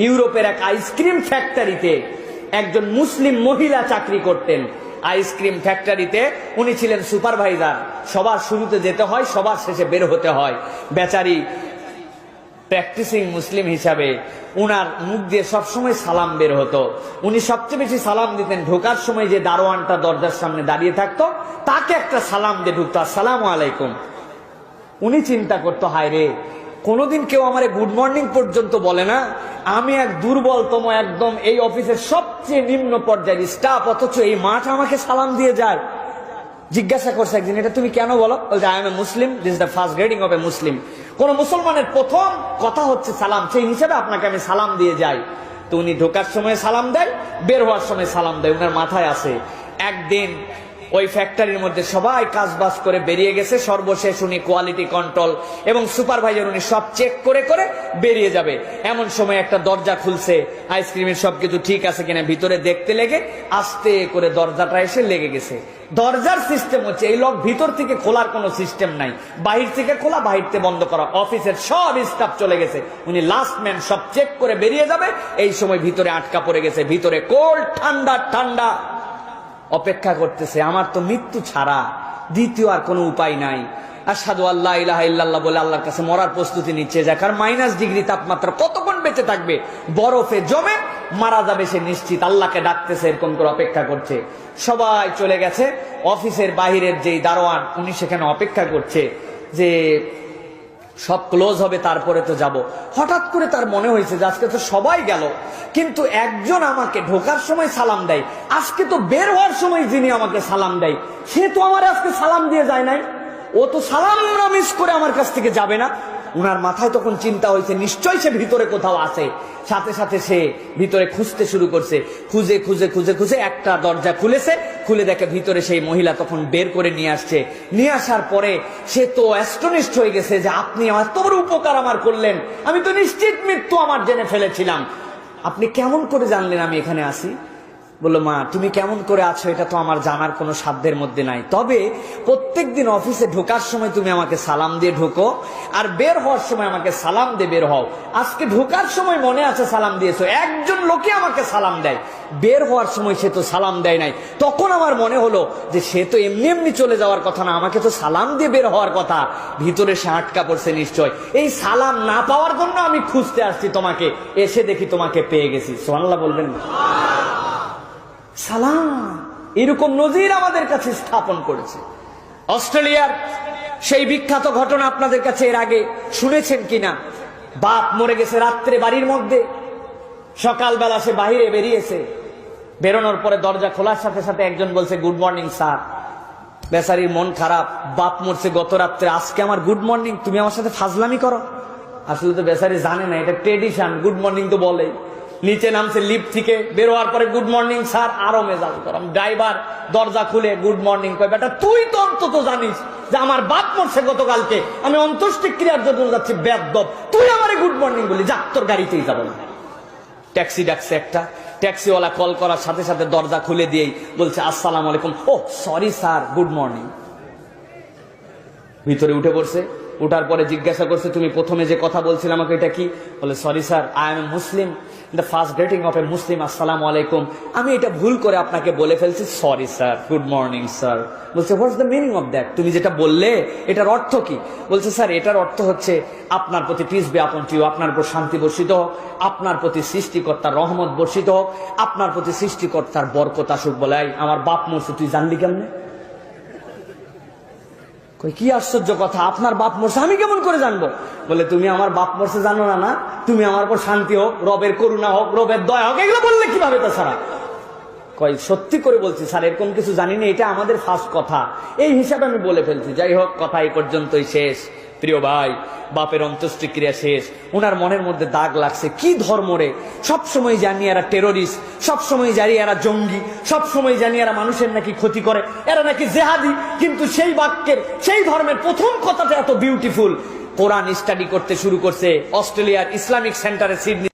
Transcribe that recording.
ইউরোপের এক আইসক্রিম ফ্যাক্টরিতে একজন মুসলিম মহিলা চাকরি করতেন। আইসক্রিম ফ্যাক্টরিতে উনি ছিলেন সুপারভাইজার। সবার শুরুতে যেতে হয়, সবার শেষে বের হতে হয়। বেচারি প্র্যাকটিসিং মুসলিম হিসাবে উনার মুখ দিয়ে সবসময় সালাম বের হতো। উনি সবচেয়ে বেশি সালাম দিতেন ঢোকার সময় যে দারোয়ানটা দরজার সামনে দাঁড়িয়ে থাকতো তাকে একটা সালাম দিয়ে ঢুকতো, আসসালামু আলাইকুম। উনি চিন্তা করতো, হায় রে, কোনোদিন কেউ আমারে গুড মর্নিং পর্যন্ত বলে না, আমি এক দুর্বলতম একদম এই অফিসের সবচেয়ে নিম্ন পর্যায়ের স্টাফ, অথচ এই মাঠ আমাকে সালাম দিয়ে যায়। জিজ্ঞাসা করছে একদিন, এটা তুমি কেন বলো? বলছে, I am a Muslim, this is the first greeting of a Muslim. কোন মুসলমানের প্রথম কথা হচ্ছে সালাম, সেই হিসাবে আপনাকে আমি সালাম দিয়ে যাই। তো উনি ঢোকার সময় সালাম দেয়, বের হওয়ার সময় সালাম দেয়। উনার মাথায় আছে একদিন ওই ফ্যাক্টরির মধ্যে সবাই কাজ বাজ করে বেরিয়ে গেছে, সর্বশেষ উনি কোয়ালিটি কন্ট্রোল এবং সুপারভাইজার উনি সব চেক করে করে বেরিয়ে যাবে। এমন সময় একটা দরজা খুলছে, আইসক্রিমের সবকিছু ঠিক আছে কিনা ভিতরে দেখতে লেগে আস্তে করে দরজাটা এসে লেগে গেছে। দরজার সিস্টেম হচ্ছে এই লক ভিতর থেকে খোলার কোনো সিস্টেম নাই, বাহির থেকে খোলা, বাহির থেকে বন্ধ করা। অফিসের সব স্টাফ চলে গেছে, উনি লাস্ট ম্যান, সব চেক করে বেরিয়ে যাবে। এই সময় ভিতরে আটকা পড়ে গেছে, ভিতরে কোল্ড ঠান্ডা ঠান্ডা অপেক্ষা করতেছে। আমার তো মৃত্যু ছাড়া দ্বিতীয় আর কোনো উপায় নাই। আশহাদু আল্লা ইলাহা ইল্লাল্লাহ বলে আল্লাহর কাছে মরার প্রস্তুতি নিচ্ছে। যাকার -ডিগ্রি তাপমাত্রা, কতক্ষণ বেঁচে থাকবে, বরফে জমে মারা যাবে সে নিশ্চিত। আল্লাহকে ডাকতেছে, এরকম করে অপেক্ষা করছে। সবাই চলে গেছে। অফিসের বাহিরের যেই দারোয়ান উনি সেখানে অপেক্ষা করছে যে সব ক্লোজ হবে তারপরে তো যাব। হঠাৎ করে তার মনে হয়েছে যে আজকে তো সবাই গেল, কিন্তু একজন আমাকে ঢোকার সময় সালাম দেয়, আজকে তো বের হওয়ার সময় যিনি আমাকে সালাম দেয় সে তো আমার আজকে সালাম দিয়ে যায় নাই, ও তো সালাম না মিস করে আমার কাছ থেকে যাবে না। উনার মাথায় তখন চিন্তা হয়েছে নিশ্চয়ই সে ভিতরে কোথাও আছে। সাথে সাথে সে ভিতরে খুঁজতে শুরু করছে। খুঁজে খুঁজে খুঁজে খুঁজে একটা দরজা খুলেছে, খুলে দেখে ভিতরে সেই মহিলা তখন বের করে নিয়ে আসছে। নিয়ে আসার পরে সে তো অ্যাস্টনিশড হয়ে গেছে যে আপনি এত বড় উপকার আমার করলেন, আমি তো নিশ্চিত মৃত্যু আমার জেনে ফেলেছিলাম, আপনি কেমন করে জানলেন আমি এখানে আছি? বললো, মা তুমি কেমন করে আছো এটা তো আমার জানার কোনো সাধ্যের মধ্যে নাই, তবে প্রত্যেকদিন অফিসে ঢোকার সময় তুমি আমাকে সালাম দিয়ে ঢোকো আর বের হওয়ার সময় আমাকে সালাম দিয়ে বের হও। আজকে ঢোকার সময় মনে আছে সালাম দিয়েছো, একজন লোকে আমাকে সালাম দেয়, বের হওয়ার সময় সে তো সালাম দেয় নাই। তখন আমার মনে হলো যে সে তো এমনি এমনি চলে যাওয়ার কথা না, আমাকে তো সালাম দিয়ে বের হওয়ার কথা। ভিতরে সে আটকা পড়ছে নিশ্চয়, এই সালাম না পাওয়ার জন্য আমি খুঁজতে আসছি তোমাকে, এসে দেখি তোমাকে পেয়ে গেছি। সুবহানাল্লাহ বলবেন না? সালাম এরকম নজির আমাদের কাছে স্থাপন করেছে। অস্ট্রেলিয়ার সেই বিখ্যাত ঘটনা আপনাদের কাছে এর আগে শুনেছেন কিনা? বাপ মরে গেছে রাত্রে বাড়ির মধ্যে, সকালবেলা সে বাহিরে বেরিয়েছে, বেরোনোর পরে দরজা খোলার সাথে সাথে একজন বলছে, গুড মর্নিং স্যার। বেচারির মন খারাপ, বাপ মরছে গত রাত্রে, আজকে আমার গুড মর্নিং, তুমি আমার সাথে ফাজলামি করো। আসলে তো বেচারি জানে না এটা ট্রেডিশন, গুড মর্নিং তো বলেই। নিচে নামছে লিফট থেকে, বের হওয়ার পরে গুড মর্নিং স্যার, আরো মেজাজ গরম। ড্রাইভার দরজা খুলে গুড মর্নিং কয়, বেটা তুই তো অন্তত জানিস যে আমার বাপ মরছে গতকালকে, আমি অন্ত্যেষ্টিক্রিয়ার জন্য যাচ্ছি, বেয়াদব, তুই আমারে গুড মর্নিং বলি, যা তোর গাড়িতেই যাবো না। ট্যাক্সি ডাকছে একটা, ট্যাক্সিওয়ালা কল করার সাথে সাথে দরজা খুলে দিয়েই বলছে, আসসালামু আলাইকুম। ও সরি স্যার, গুড মর্নিং। ভিতরে উঠে পড়ছে। উঠার পরে জিজ্ঞাসা করছে, তুমি প্রথমে যে কথা বলছিলে আমাকে এটা কি? বলে, sorry sir, I am a Muslim, the first greeting of a Muslim, আসসালামু আলাইকুম। আমি এটা ভুল করে আপনাকে বলে ফেলছি, sorry sir, good morning sir. বলছে, what's the meaning of that? তুমি যেটা বললে এটার অর্থ কি? বলছে, স্যার এটার অর্থ হচ্ছে আপনার প্রতি পিস বি আপন ইউ, আপনার উপর শান্তি বর্ষিত হোক, আপনার প্রতি সৃষ্টিকর্তার রহমত বর্ষিত হোক, আপনার প্রতি সৃষ্টিকর্তার বরকত আসুক। বলে, আমার বাপ মরছে, তুই জানলি কেমনে? কি আশ্চর্য কথা, আপনার বাপ মরছে আমি কেমন করে জানবো? বলে, তুমি আমার বাপ মরছে জানো না, না তুমি আমার উপর শান্তি হোক, রবের করুণা হোক, রবের দয়া হোক, এগুলো বললে কিভাবে? তাছাড়া কই সত্যি করে বলছি স্যার, এরকম কিছু জানি না, এটা আমাদের ফার্স্ট কথা, এই হিসাবে আমি বলে ফেলছি। যাই হোক, কথা এই পর্যন্তই শেষ। প্রিয় ভাই, বাপের অন্ত্যেষ্টিক্রিয়া শেষ, উনার মনের মধ্যে দাগ লাগছে। কি ধর্ম রে? সবসময় জানি এরা টেরোরিস্ট, সবসময় জানি এরা জঙ্গি, সবসময় জানি এরা মানুষের নাকি ক্ষতি করে, এরা নাকি জেহাদি, কিন্তু সেই বাক্যের, সেই ধর্মের প্রথম কথাটা এত বিউটিফুল। কোরআন স্টাডি করতে শুরু করছে অস্ট্রেলিয়ার ইসলামিক সেন্টারে সিডনি।